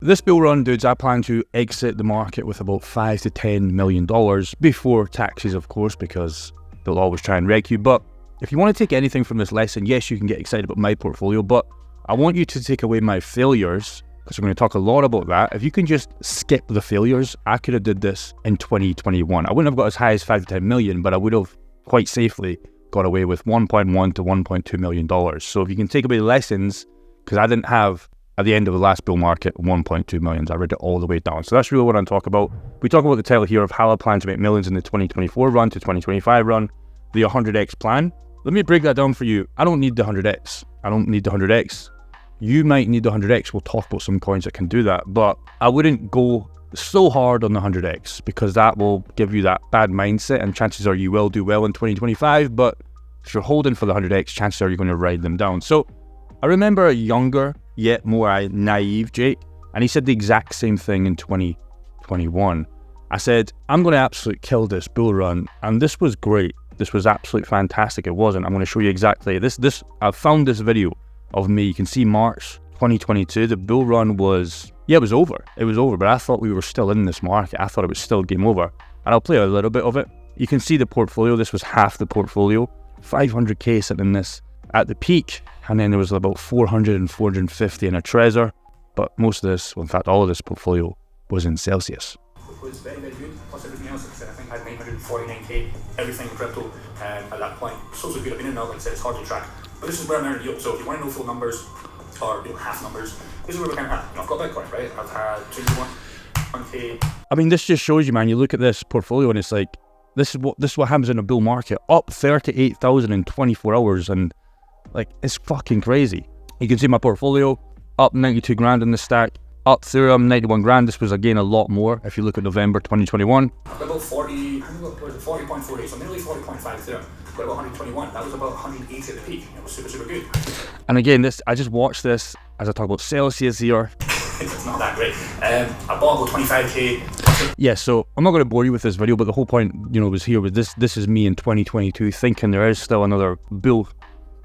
This bull run, dudes, I plan to exit the market with about $5 to $10 million before taxes, of course, because they'll always try and wreck you. But if you want to take anything from this lesson, yes, you can get excited about my portfolio, but I want you to take away my failures, because we're going to talk a lot about that. If you can just skip the failures, I could have did this in 2021. I wouldn't have got as high as 5 to 10 million, but I would have quite safely got away with $1.1 to $1.2 million. So if you can take away the lessons, because I didn't have, at the end of the last bull market, 1.2 million. I read it all the way down. So that's really what I'm talking about. We talk about the title here of how I plan to make millions in the 2024 run to 2025 run, the 100x plan. Let me break that down for you. I don't need the 100x. I don't need the 100x. You might need the 100x. We'll talk about some coins that can do that, but I wouldn't go so hard on the 100x because that will give you that bad mindset, and chances are you will do well in 2025, but if you're holding for the 100x, chances are you're going to ride them down. So I remember a younger, yet more naive Jake, and he said the exact same thing in 2021. I said, I'm going to absolutely kill this bull run, and this was great. This was absolutely fantastic. It wasn't. I'm going to show you exactly this. I found this video of me. You can see March 2022. The bull run was, it was over. It was over, but I thought we were still in this market. I thought it was still game over, and I'll play a little bit of it. You can see the portfolio. This was half the portfolio. 500k sitting in this at the peak, and then there was about 400 and 450 in a Trezor, but most of this, well, in fact all of this portfolio was in Celsius. It was very, very good, plus everything else. Like I said, I think I had 949k, everything in crypto at that point. So good. I've been in now, like I said, it's hard to track, but this is where I'm earning yield. So if you want to know full numbers, or half numbers, this is where we're kind of at. I've got Bitcoin, right? I've had 21k. I mean, this just shows you, man, you look at this portfolio and it's like, this is what happens in a bull market. Up 38,000 in 24 hours, and like, it's fucking crazy. You can see my portfolio, up 92 grand in the stack, up Ethereum, 91 grand. This was again a lot more if you look at November 2021. I've got about 40.48, so nearly 40.5 Ethereum. Got about 121, that was about 180 at the peak. It was super, super good. And again, I just watched this as I talk about Celsius here. It's not that great. I bought about 25k. Yeah, so I'm not going to bore you with this video, but the whole point, was here with this. This is me in 2022 thinking there is still another bull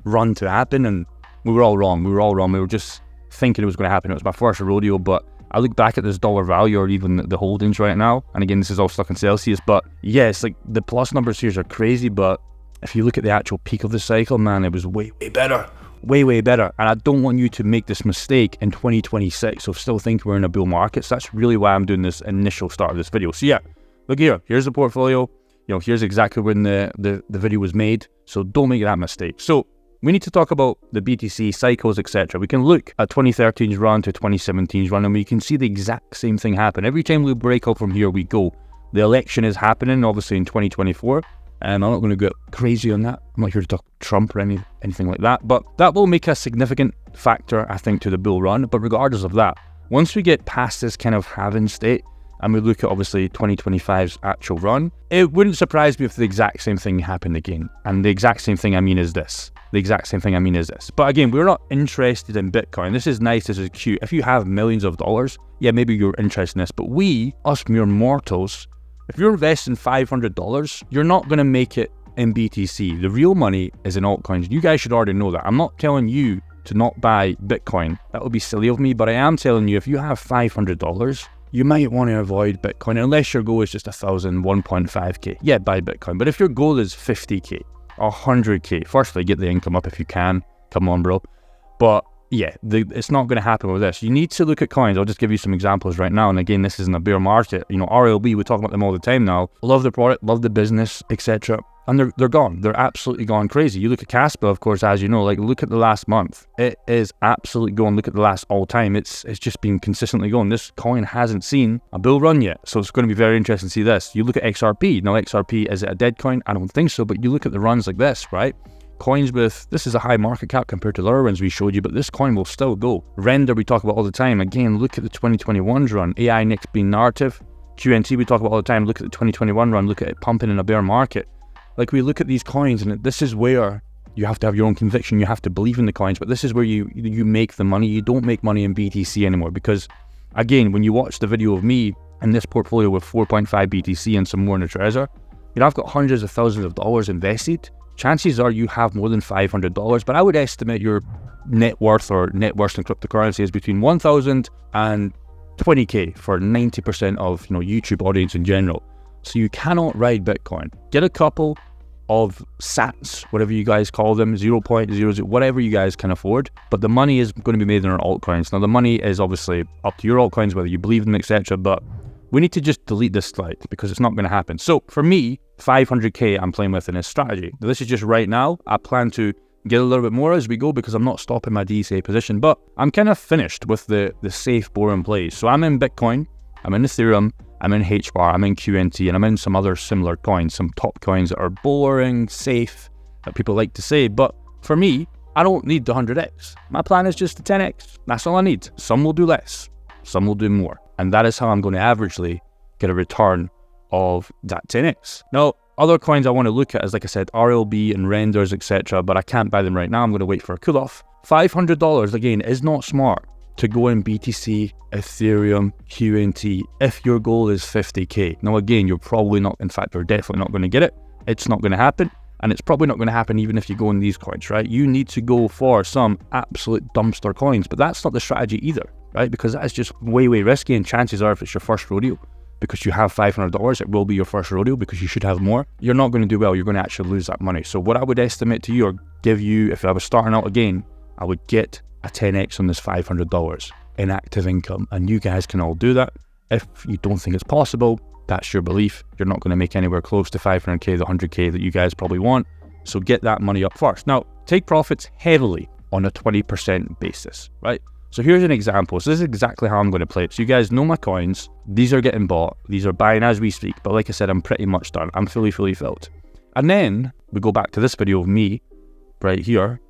run to happen, and we were all wrong. We were just thinking it was going to happen. It was my first rodeo, but I look back at this dollar value or even the holdings right now, and again, this is all stuck in Celsius, but yeah, it's like the plus numbers here are crazy, but if you look at the actual peak of the cycle, man, it was way, way better. Way better. And I don't want you to make this mistake in 2026 of still thinking we're in a bull market. So that's really why I'm doing this initial start of this video. So yeah, look here. Here's the portfolio. Here's exactly when the video was made. So don't make that mistake. So we need to talk about the BTC cycles, etc. We can look at 2013's run to 2017's run, and we can see the exact same thing happen. Every time we break up from here, we go. The election is happening, obviously, in 2024. And I'm not going to go crazy on that. I'm not here to talk Trump or anything like that. But that will make a significant factor, I think, to the bull run. But regardless of that, once we get past this kind of halving state, and we look at, obviously, 2025's actual run, it wouldn't surprise me if the exact same thing happened again. And the exact same thing I mean is this. But again, we're not interested in Bitcoin. This is nice, this is cute. If you have millions of dollars, yeah, maybe you're interested in this. But us mere mortals, if you're investing $500, you're not going to make it in BTC. The real money is in altcoins. You guys should already know that. I'm not telling you to not buy Bitcoin. That would be silly of me, but I am telling you, if you have $500, you might want to avoid Bitcoin unless your goal is just 1,000, 1.5k. Yeah, buy Bitcoin. But if your goal is 50k, 100k, firstly, get the income up if you can. Come on, bro. But yeah, it's not going to happen with this. You need to look at coins. I'll just give you some examples right now. And again, this isn't a bear market. RLB, we talk about them all the time now. Love the product, love the business, etc. And they're gone. They're absolutely gone crazy. You look at Kaspa, of course, as you know, like look at the last month. It is absolutely going. Look at the last all time. It's just been consistently going. This coin hasn't seen a bull run yet. So it's going to be very interesting to see this. You look at XRP. Now, XRP, is it a dead coin? I don't think so. But you look at the runs like this, right? Coins with, this is a high market cap compared to the other ones we showed you, but this coin will still go. Render, we talk about all the time. Again, look at the 2021's run. AI next being narrative. QNT, we talk about all the time. Look at the 2021 run. Look at it pumping in a bear market. Like, we look at these coins, and this is where you have to have your own conviction. You have to believe in the coins, but this is where you make the money. You don't make money in BTC anymore because, again, when you watch the video of me in this portfolio with 4.5 BTC and some more in the Trezor, I've got hundreds of thousands of dollars invested. Chances are you have more than $500, but I would estimate your net worth in cryptocurrency is between 1,000 and 20k for 90% of YouTube audience in general. So you cannot ride Bitcoin. Get a couple of sats, whatever you guys call them, 0.00, whatever you guys can afford, but the money is going to be made in our altcoins. Now the money is obviously up to your altcoins, whether you believe them, etc., but we need to just delete this slide because it's not going to happen. So for me, 500k I'm playing with in this strategy. Now, this is just right now. I plan to get a little bit more as we go because I'm not stopping my DCA position, but I'm kind of finished with the safe, boring plays. So I'm in Bitcoin, I'm in Ethereum, I'm in HBAR, I'm in QNT, and I'm in some other similar coins, some top coins that are boring, safe, that people like to say. But for me, I don't need the 100x. My plan is just the 10x. That's all I need. Some will do less, some will do more. And that is how I'm going to averagely get a return of that 10x. Now, other coins I want to look at is, like I said, RLB and Renders, etc., but I can't buy them right now. I'm going to wait for a cool off. $500, again, is not smart to go in BTC, Ethereum, QNT, if your goal is 50k. Now, again, you're probably not, in fact, you're definitely not going to get it. It's not going to happen. And it's probably not going to happen even if you go in these coins, right? You need to go for some absolute dumpster coins, but that's not the strategy either, right? Because that's just way, way risky, and chances are if it's your first rodeo, because you have $500, it will be your first rodeo because you should have more, you're not going to do well. You're going to actually lose that money. So what I would estimate to you or give you, if I was starting out again, I would get a 10x on this $500 in active income. And you guys can all do that. If you don't think it's possible, that's your belief. You're not going to make anywhere close to 500k, the 100k that you guys probably want. So get that money up first. Now, take profits heavily on a 20% basis, right? So here's an example. So this is exactly how I'm going to play it. So you guys know my coins. These are getting bought. These are buying as we speak. But like I said, I'm pretty much done. I'm fully filled. And then we go back to this video of me right here.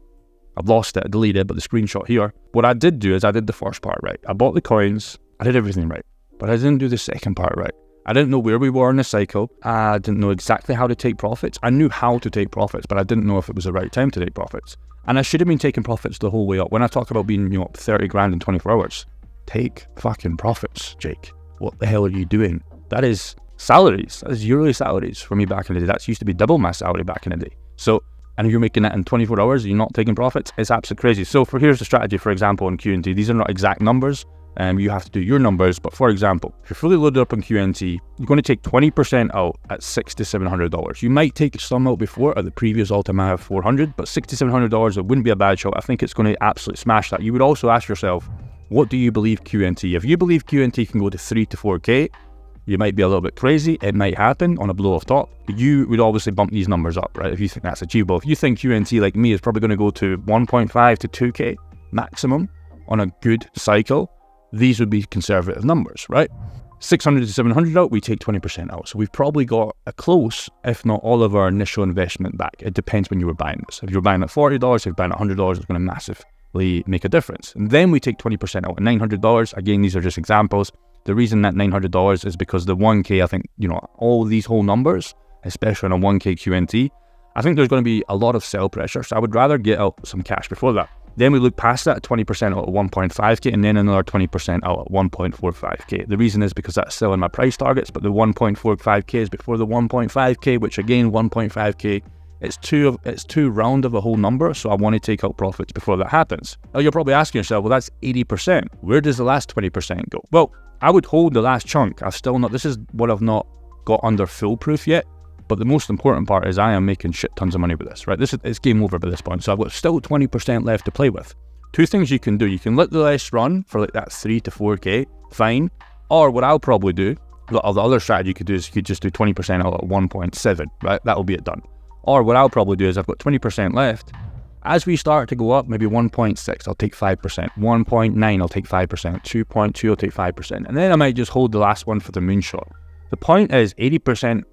I've lost it, I deleted it, but the screenshot here. What I did do is I did the first part right. I bought the coins. I did everything right. But I didn't do the second part right. I didn't know where we were in the cycle. I didn't know exactly how to take profits. I knew how to take profits, but I didn't know if it was the right time to take profits. And I should have been taking profits the whole way up. When I talk about being, up 30 grand in 24 hours, take fucking profits, Jake. What the hell are you doing? That is salaries. That is yearly salaries for me back in the day. That used to be double my salary back in the day. So, and if you're making that in 24 hours, and you're not taking profits, it's absolutely crazy. So here's the strategy, for example, in QNT. These are not exact numbers. You have to do your numbers, but for example, if you're fully loaded up on QNT, you're going to take 20% out at $600 to $700. You might take some out before at the previous all-time high of $400, but $600 to $700, it wouldn't be a bad shot. I think it's going to absolutely smash that. You would also ask yourself, what do you believe QNT? If you believe QNT can go to 3 to 4K, you might be a little bit crazy. It might happen on a blow off top. You would obviously bump these numbers up, right? If you think that's achievable. If you think QNT, like me, is probably going to go to 1.5 to 2K maximum on a good cycle, these would be conservative numbers, right? 600 to 700 out, we take 20% out. So we've probably got a close, if not all of our initial investment back. It depends when you were buying this. If you're buying at $40, if you're buying at $100, it's going to massively make a difference. And then we take 20% out at $900. Again, these are just examples. The reason that $900 is because the 1K, I think, all these whole numbers, especially on a 1K QNT, I think there's going to be a lot of sell pressure. So I would rather get out some cash before that. Then we look past that, 20% out at 1.5K, and then another 20% out at 1.45K. The reason is because that's still in my price targets, but the 1.45K is before the 1.5K, which again, 1.5K, it's too round of a whole number, so I want to take out profits before that happens. Now you're probably asking yourself, well, that's 80%. Where does the last 20% go? Well, I would hold the last chunk. This is what I've not got under foolproof yet. But the most important part is I am making shit tons of money with this, right? It's game over by this point. So I've got still 20% left to play with. Two things you can do. You can let the rest run for like that 3 to 4K, fine. Or what I'll probably do, the other strategy you could do is you could just do 20% out at 1.7, right? That'll be it done. Or what I'll probably do is I've got 20% left. As we start to go up, maybe 1.6, I'll take 5%. 1.9, I'll take 5%. 2.2, I'll take 5%. And then I might just hold the last one for the moonshot. The point is 80%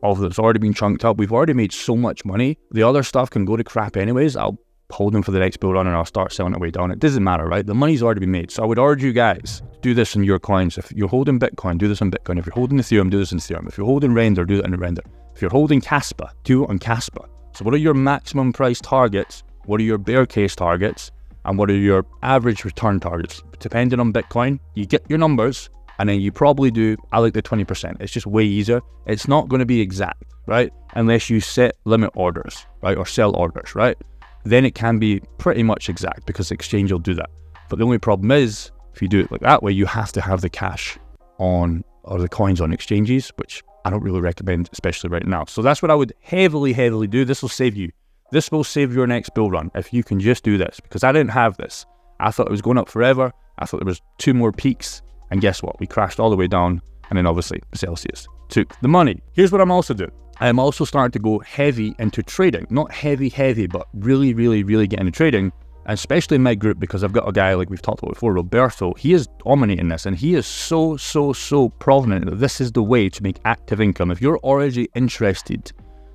of that's already been chunked up. We've already made so much money. The other stuff can go to crap anyways. I'll hold them for the next bull run and I'll start selling it way down. It doesn't matter, right? The money's already been made. So I would urge you guys, do this in your coins. If you're holding Bitcoin, do this on Bitcoin. If you're holding Ethereum, do this in Ethereum. If you're holding Render, do it in Render. If you're holding Kaspa, do it on Kaspa. So what are your maximum price targets? What are your bear case targets? And what are your average return targets? Depending on Bitcoin, you get your numbers, and then you probably do, I like the 20%. It's just way easier. It's not going to be exact, right? Unless you set limit orders, right? Or sell orders, right? Then it can be pretty much exact because the exchange will do that. But the only problem is If you do it like that way, you have to have the cash on, or the coins on exchanges, which I don't really recommend, especially right now. So that's what I would heavily do. This will save you. This will save your next bull run if you can just do this, because I didn't have this. I thought it was going up forever. I thought there was 2 more peaks, and guess what? We crashed all the way down, and then obviously Celsius took the money. Here's what I'm also doing. I am also starting to go heavy into trading. Not heavy, but really get into trading, and especially in my group, because I've got a guy like we've talked about before, Roberto. He is dominating this, and he is so prominent that this is the way to make active income. If you're already interested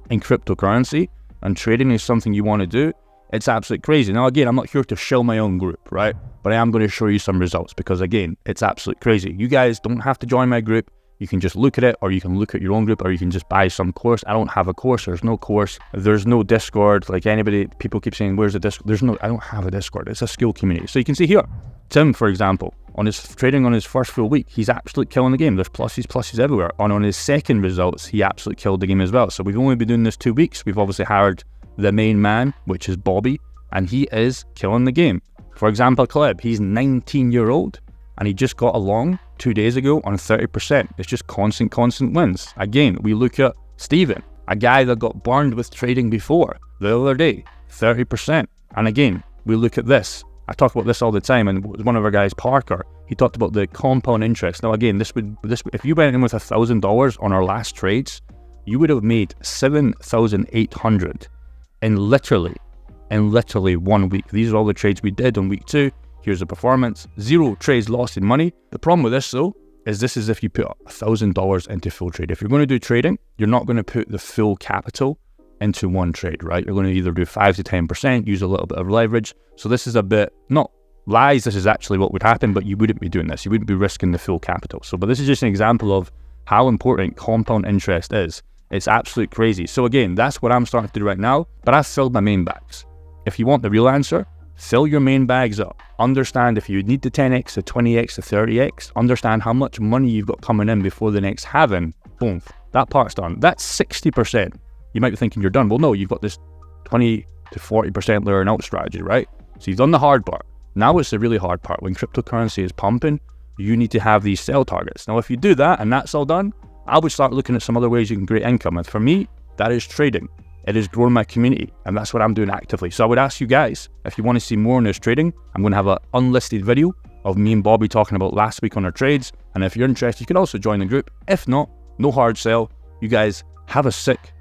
in cryptocurrency and trading is something you want to do, it's absolutely crazy. Now, again, I'm not here to shill my own group, right? But I am going to show you some results, because again, it's absolutely crazy. You guys don't have to join my group. You can just look at it, or you can look at your own group, or you can just buy some course. I don't have a course. There's no course. There's no Discord. Like people keep saying, where's the Discord? I don't have a Discord. It's a school community. So you can see here, Tim, for example, on his trading on his first full week, he's absolutely killing the game. There's pluses everywhere. And on his second results, he absolutely killed the game as well. So we've only been doing this 2 weeks. We've obviously hired the main man, which is Bobby, and he is killing the game. For example, Caleb, he's 19-year-old, and he just got along 2 days ago on 30%. It's just constant wins. Again, we look at Steven, a guy that got burned with trading before the other day, 30%. And again, we look at this. I talk about this all the time, and one of our guys, Parker, he talked about the compound interest. Now again, this would if you went in with $1,000 on our last trades, you would have made $7,800 in literally 1 week. These are all the trades we did on week 2. Here's the performance. 0 trades lost in money. The problem with this though, is this is if you put $1,000 into full trade. If you're going to do trading, you're not going to put the full capital into one trade, right? You're going to either do 5 to 10%, use a little bit of leverage. So this is a bit, not lies, this is actually what would happen, but you wouldn't be doing this. You wouldn't be risking the full capital. So, but this is just an example of how important compound interest is. It's absolutely crazy. So again, that's what I'm starting to do right now, but I've filled my main bags. If you want the real answer, fill your main bags up. Understand if you need the 10x, the 20x, the 30x, understand how much money you've got coming in before the next halving. Boom, that part's done. That's 60%. You might be thinking you're done. Well, no, you've got this 20 to 40% layering out strategy, right? So you've done the hard part. Now it's the really hard part. When cryptocurrency is pumping, you need to have these sell targets. Now, if you do that and that's all done, I would start looking at some other ways you can create income. And for me, that is trading. It is growing my community, and that's what I'm doing actively. So I would ask you guys, if you want to see more on this trading, I'm going to have an unlisted video of me and Bobby talking about last week on our trades. And if you're interested, you can also join the group. If not, no hard sell. You guys have a sick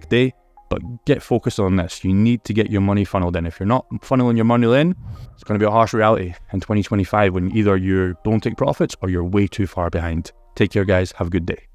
day, but get focused on this. You need to get your money funneled in. If you're not funneling your money in, it's going to be a harsh reality in 2025 when either you don't take profits or you're way too far behind. Take care, guys. Have a good day.